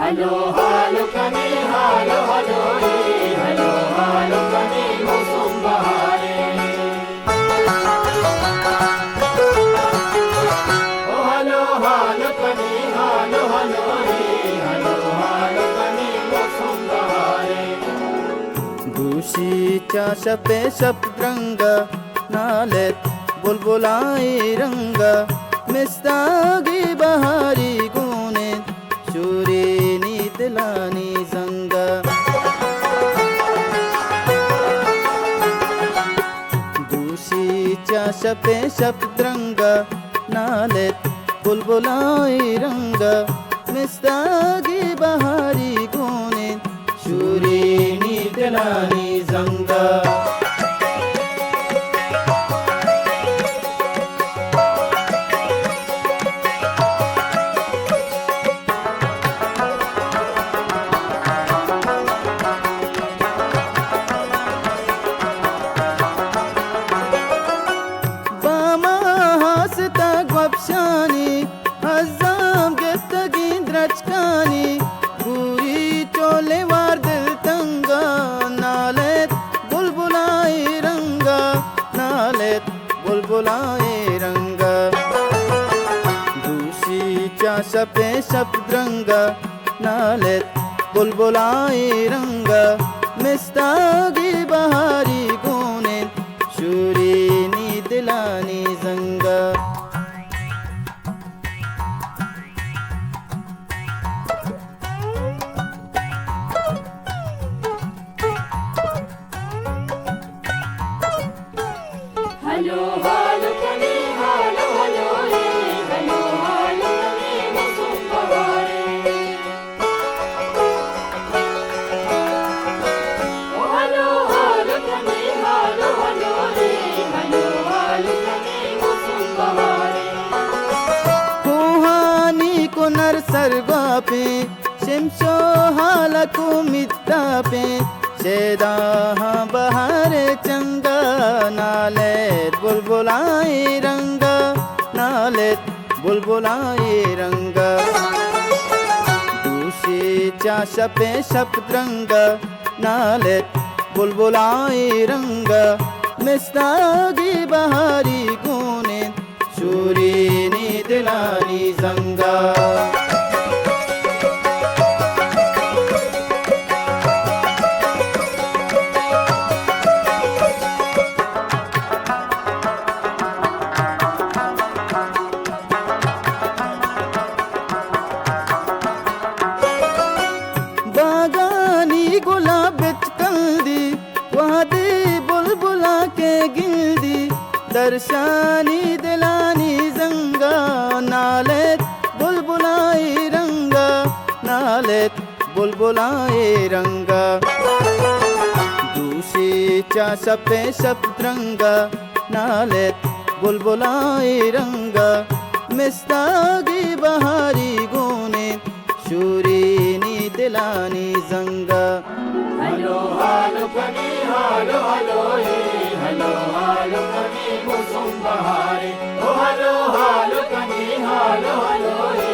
Halo halo kani halo halo halo halo kani mosum bahare Oh halo halo kani halo halo halo halo kani mosum bahare दूषीच्या शपे शपद्रंग नालेत बुलबुलाई रंग मिस्तागी बहारी गुणे शुरेनी दिलानी संग दूषीच्या शपे शपद्रंग नालेत बुलबुलाई रंग मिस्तागी बहारी गुणे शुरेनी दिलानी संग Gwapshani Hazam Gettagin Drachkani Guri Chole War Dil Tanga Nalet Bulbulai Ranga Nalet Bulbulai Ranga Dushi Cha Shape Shapdrang Nalet Bulbulai Ranga Mistagi Bahari Gunen Shurini Dilani Zanga Halo halo kani halo halo halo halo kani mosum bahare Oh halo halo kani halo halo halo halo kani mosum bahare Kuhani ko narsarga pe shimsho hala ko mitta pe शेदा बहारे चंगा नालेत बुलबुलाई रंग नालेत बुलबुलाई रंग दूषीच्या शपे शपद्रंग नालेत बुलबुलाई रंग मिस्तागी बहारी गुणे शुरेनी दिलानी संगा गुलाब कंदी वादे बुलबुला के गिल्दी दर्शानी दिलानी जंगा नालेत बुलबुलाई रंगा नालेत बुलबुलाई रंगा दूषीच्या शपे शपद्रंग नालेत बुलबुलाई रंगा मिस्तागी बहारी गुणे शुरेनी दिलानी जंगा Halo halo kani halo halo halo halo kani mosum bahare Oh halo halo kani halo halo